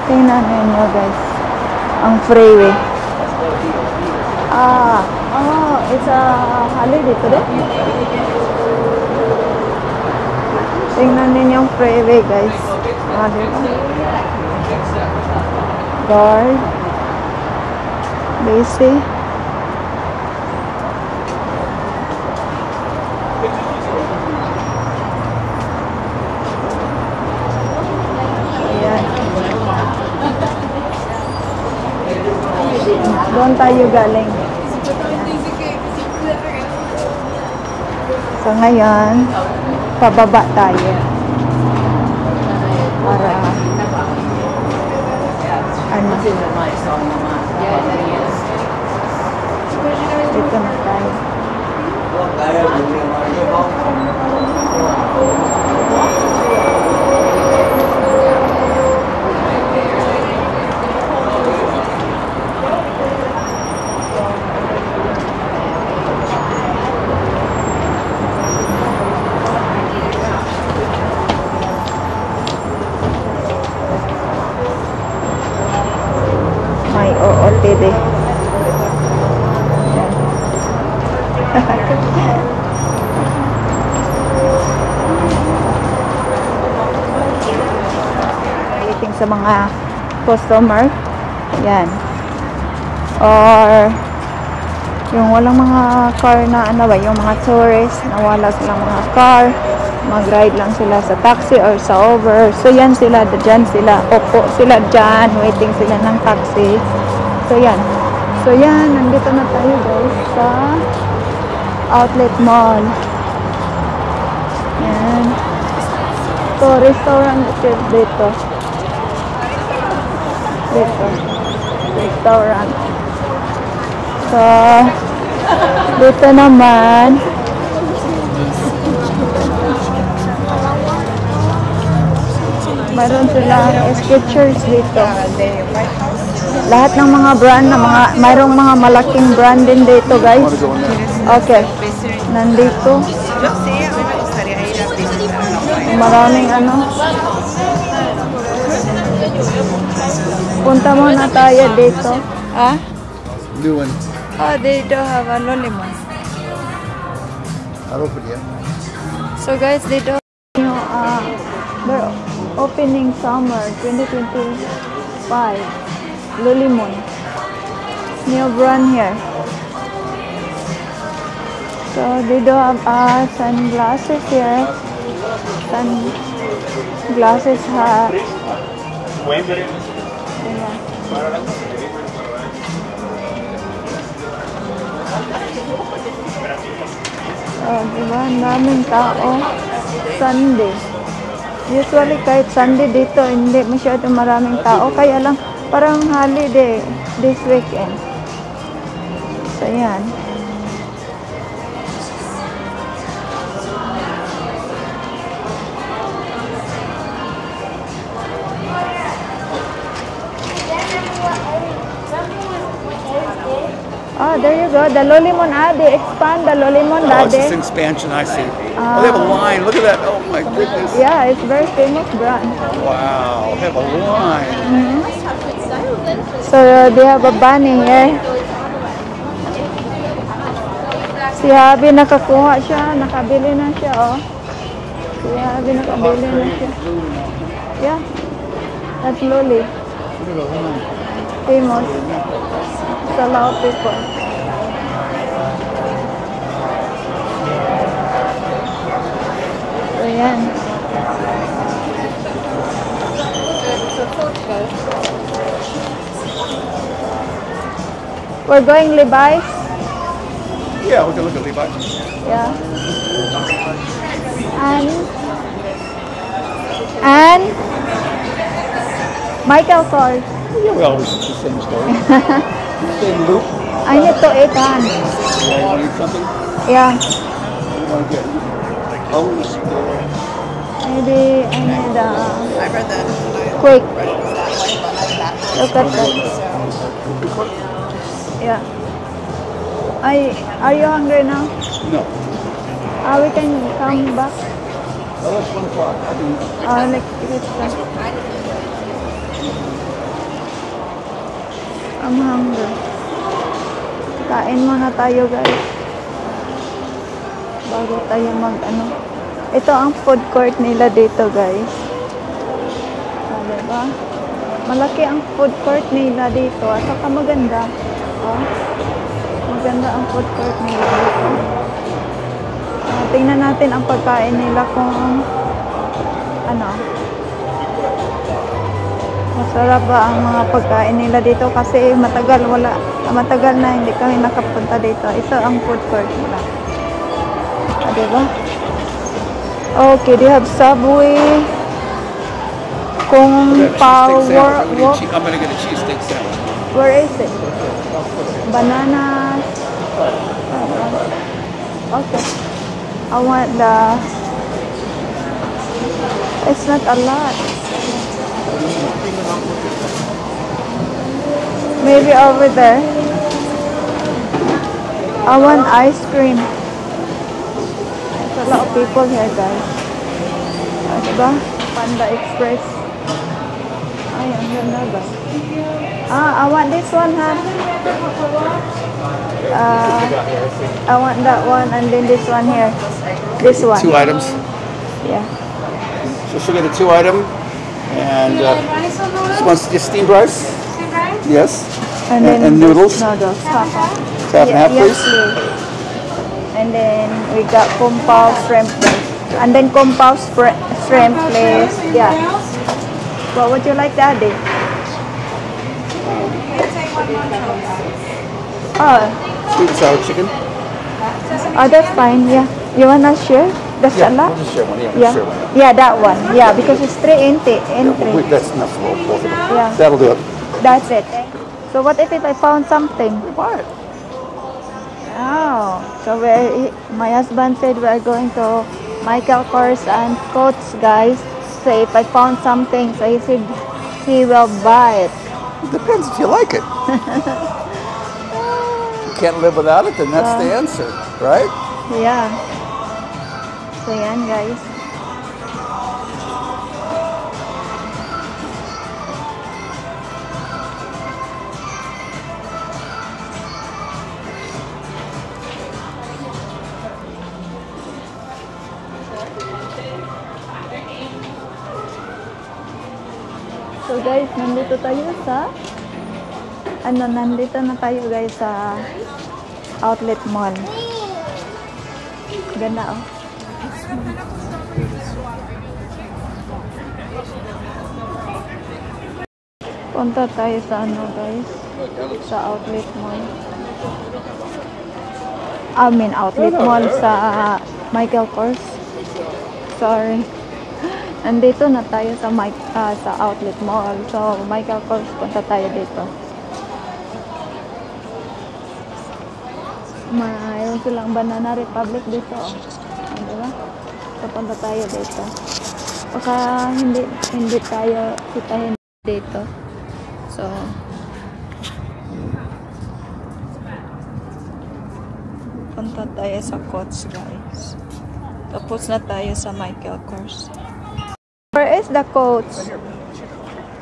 Tingnan ninyo guys. Ang freeway. It's a holiday today. Tingnan ninyo yung freeway guys. Diba? Guard. Basic. Doon tayo galing. So ngayon, pababa tayo. Para ano? Dito na tayo. May OOTD. Waiting sa mga customer. Yan. Or yung walang mga car na ano ba, yung mga tourists na wala silang mga car, mag-ride lang sila sa taxi or sa Uber. So yan sila, dyan sila, opo sila dyan, waiting sila ng taxi. So yan, nandito na tayo guys sa outlet mall. Yan. So restaurant dito. Restaurant. So dito naman mayroon silang Skechers dito. Lahat ng mga brand na mayroong mga malaking brand din dito guys. Okay. Nandito. Maraming ano. Punta muna tayo dito. Ah? Blue one. Oh, they don't have a lemon. I'll open it. So guys, they don't they're opening summer 2025 Lulimon. New brand here. So they do have sunglasses here. Sunglasses hat. Yeah. Oh, diba? Ang daming tao. Sunday. Usually kahit Sunday dito, hindi masyadong maraming tao. Kaya lang, parang holiday this weekend. So, yan. Oh, there you go. The Lolimon, they expand the Lolimon, Oh, it's this expansion, I see. Oh, they have a line. Look at that. Oh, my goodness. Yeah, it's very famous brand. Wow, they have a line. So, they have a bunny here. Si Habi nakakuha siya, nakabili na siya, oh. Si Habi nakabili na siya. Yeah, that's Loli. Famous. It's a lot of people. So, yan. We're going Levi's. Yeah, we can look at Levi's. Yeah. And Michael Kors. Yeah, we always the same story. Same loop. I need to 800. You need something? Yeah. You want to get hose? Maybe I need I read that. quick. That Look at that. Yeah. Are you hungry now? No. We can come back. Oh, that's 1 o'clock. I can Like this. I'm hungry. Kain muna tayo guys. Bago tayo mag ano. Ito ang food court nila dito guys. Diba? Malaki ang food court nila dito. At saka maganda. Oh. Maganda ang food court nila dito. Tingnan natin ang pagkain nila kung ano. Masarap ba ang mga pagkain nila dito kasi matagal na hindi kami nakapunta dito. Ito ang food court nila. Diba? Okay, they have Subway. Kung power I'm gonna get a cheesesteak sandwich. Where is it? Bananas. Okay. I want the... It's not a lot. Maybe over there. I want ice cream. There's a lot of people here, guys. Diba? Panda Express. Ay, ang ganda ba? I want this one, ha? I want that one and then this one here. This one. 2 items. Yeah. So she'll get a 2 item. And she wants just steamed rice. Steamed rice? Yes. And then noodles. Noodles. Half and half, Yes, please. please. And then we got kung pao shrimp, please. And then kung pao shrimp, please. Yeah. What would you like, Daddy? Oh, Sweet and sour chicken. that's fine. Yeah. You wanna share the salad? We'll just share one. Yeah. Share one. Yeah, that one. Yeah, because it's 3 entry. That's enough for both of them. Yeah. That'll do it. That's it. So what if I found something? What? Oh, so my husband said we're going to Michael Kors and Coats, guys. So if I found something, so he said he will buy it. It depends if you like it. You can't live without it, then that's the answer, right? Yeah. So yan, guys. So guys, nandito tayo sa nandito na tayo guys sa outlet mall. Ganda oh. Punta tayo sa guys, sa outlet mall. I mean outlet mall sa Michael Kors. Sorry. Nandito na tayo sa sa outlet mall. So, Michael Kors, punta tayo dito. Mayroon silang Banana Republic dito. Diba? So, punta tayo dito. Baka hindi tayo sitahin dito. So, punta tayo sa Coats, guys. Tapos na tayo sa Michael Kors. Where is the Coats?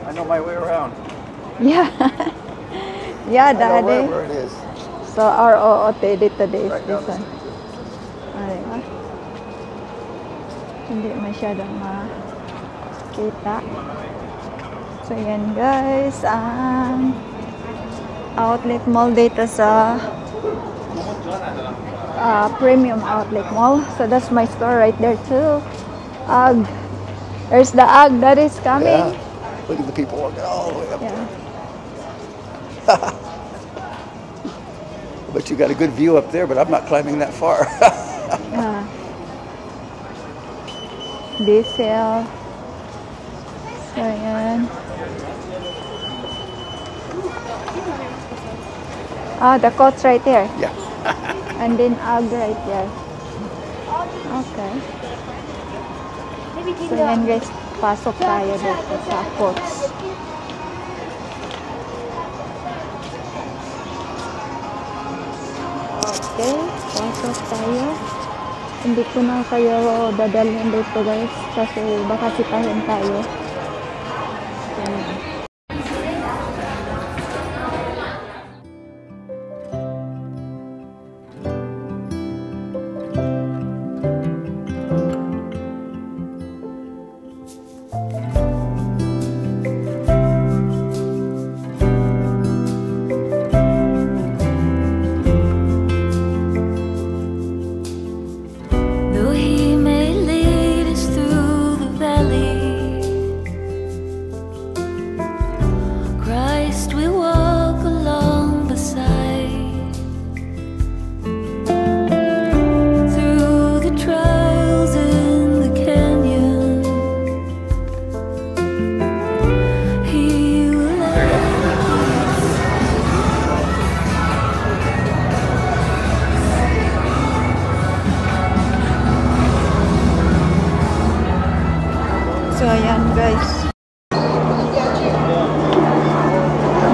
I know my way around. Yeah. Yeah, I know Daddy. where it is. So, our OOT dito is Right this down one. Diba? Hindi masyadong makita. So, yan guys. Ang outlet mall dito sa Premium Outlet Mall. So, that's my store right there too. UGG. There's the UGG that is coming. Yeah. Look at the people walking all the way up Yeah. there. But you got a good view up there, but I'm not climbing that far. Yeah. Diesel. So, yan. The Coats right there. Yeah. And then UGG right there. Okay. So, yan guys. Pasok tayo dito sa Coats. Okay. Pasok tayo. Hindi ko na kayo dadalhin dito guys. Kasi baka sitahin tayo.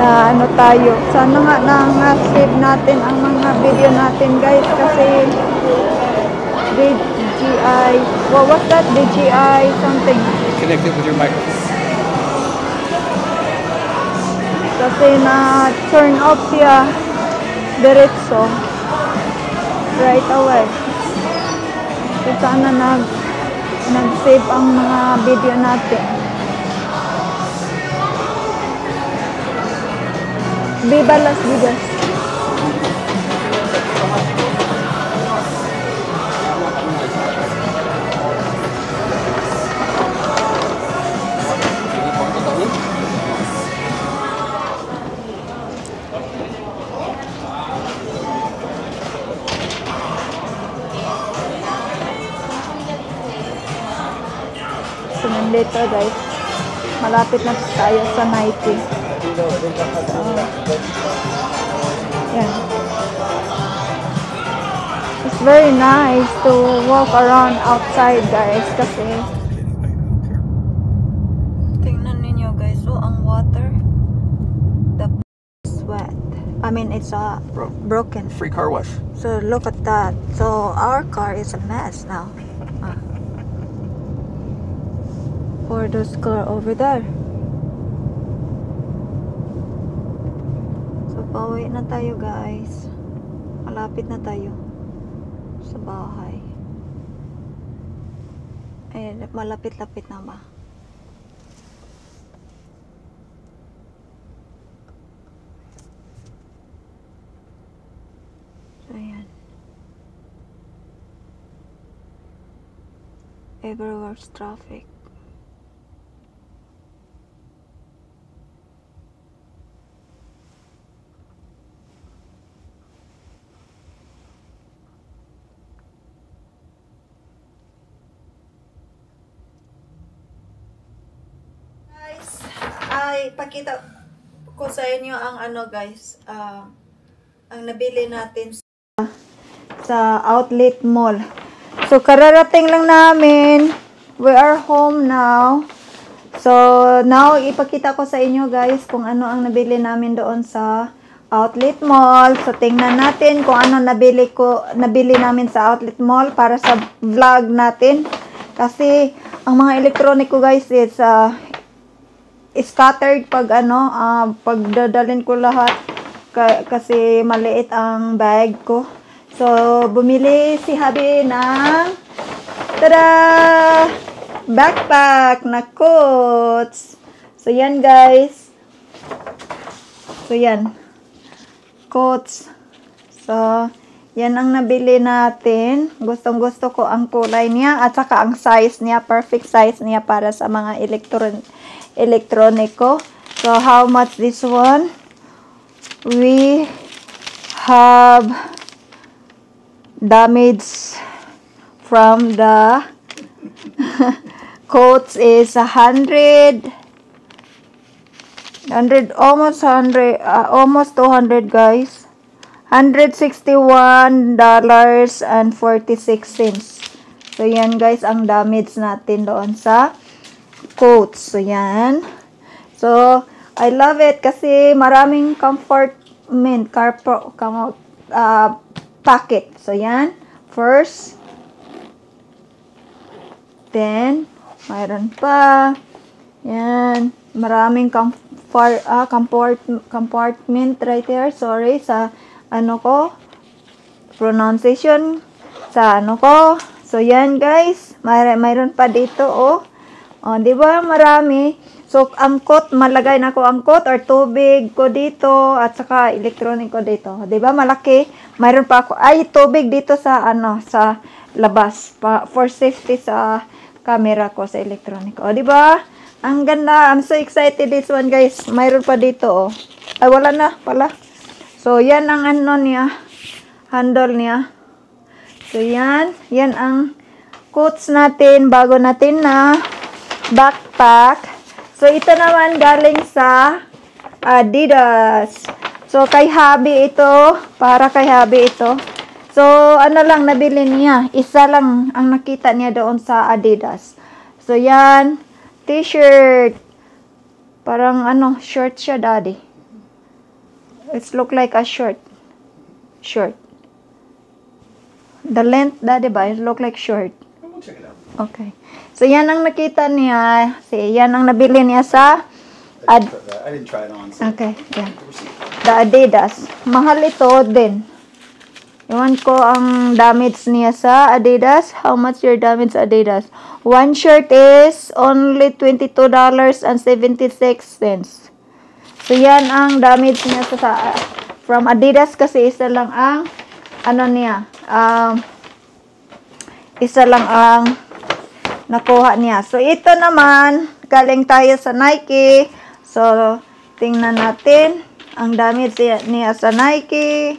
na ano tayo. Sana nga na-save natin ang mga video natin guys kasi DJI, what was that? DJI something. Connect it with your microphone. Kasi na-turn off siya diretso right away. So sana nag-save ang mga video natin. Viva Las Vegas! So, nandito guys. Malapit na tayo sa Nike. Yan. It's very nice to walk around outside guys kasi tingnan ninyo guys, so ang water, the is wet. I mean it's broken. Free car wash. So look at that. So our car is a mess now. For those car over there. So pauwi na tayo guys. Malapit na tayo sa bahay. Eh, malapit-lapit na ba? So ayan. Everywhere's traffic. Ay, pakita ko sa inyo ang ano guys, ang nabili natin sa outlet mall. So, kararating lang namin. We are home now. So, now, ipakita ko sa inyo guys kung ano ang nabili namin doon sa outlet mall. So, tingnan natin kung ano nabili namin sa outlet mall para sa vlog natin. Kasi, ang mga electronic ko guys is scattered pag pagdadalhin ko lahat kasi maliit ang bag ko. So, bumili si Habi ng tada! Backpack na coats. So, yan guys. So, yan. Coats. So, yan ang nabili natin. Gustong-gusto ko ang kulay niya at saka ang size niya. Perfect size niya para sa mga elektroniko. So, how much this one? We have damage from the coats is 100 almost 200 guys. $161.46. So, yan guys ang damage natin doon sa coats. So, yan. So, I love it kasi maraming compartment, pocket. So, yan. First. Then, mayroon pa. Yan. Maraming compartment right here. Sorry sa pronunciation sa ko. So, yan guys. Mayroon pa dito, oh. Oh, di ba? Marami. So, ang coat, malagay na ko ang coat or tubig ko dito at saka electronic ko dito. Di ba? Malaki. Mayroon pa ako. Ay, tubig dito sa sa labas for safety sa camera ko sa electronic ko. Di ba? Ang ganda. I'm so excited this one, guys. Mayroon pa dito, oh. Ay, wala na pala. So, yan ang niya. Handle niya. So, yan. Yan ang coats natin bago natin na backpack. So, ito naman galing sa Adidas. So, kay Habi ito. Para kay Habi ito. So, ano lang nabili niya. Isa lang ang nakita niya doon sa Adidas. So, yan. T-shirt. Parang short siya, daddy. It's look like a shirt. Shirt. The length, Daddy ba? It look like shirt. We'll check it out. Okay. So, yan ang nakita niya. Yan ang nabili niya sa... I didn't try it on. So Okay, yan. The Adidas. Mahal ito din. Iwan ko ang damage niya sa Adidas. How much your damage sa Adidas? One shirt is only $22.76. So, yan ang damage niya sa from Adidas kasi isa lang ang ano niya. Isa lang ang nakuha niya. So, ito naman, galing tayo sa Nike. So, tingnan natin ang damage niya sa Nike.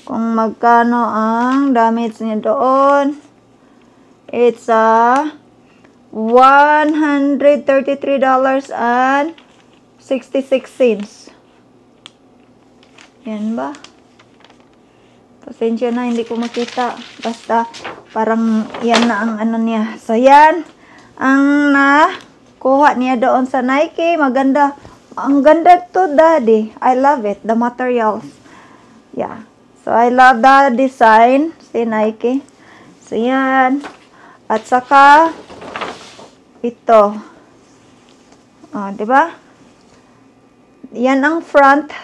Kung magkano ang damage niya doon. It's $133.66. Yan ba? Pasensya na, hindi ko makita. Basta, parang yan na ang ano niya. So, yan. Ang nakuha niya doon sa Nike. Maganda. Ang ganda to, Daddy. I love it. The materials. Yeah. So, I love the design. Si Nike. So, yan. At saka, ito. Oh, diba? Yan ang front.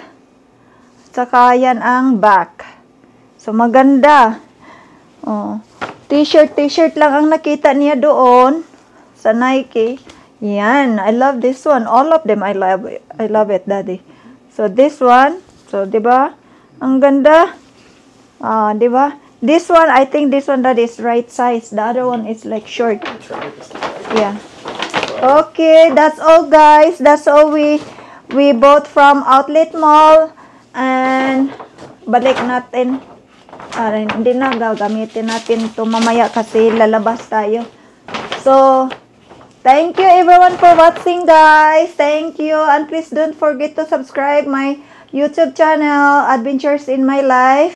Saka, yan ang back. So, maganda. Oh. T-shirt lang ang nakita niya doon sa Nike. Yan. I love this one. All of them, I love it, Daddy. So, this one. So, diba? Ang ganda. Diba? This one, I think this one, that is right size. The other one is like short. Yeah. Okay, that's all, guys. That's all we bought from Outlet Mall. And, balik natin. Hindi na, gagamitin natin ito mamaya kasi lalabas tayo. So, thank you everyone for watching, guys. Thank you. And please don't forget to subscribe my YouTube channel, Adventures in My Life.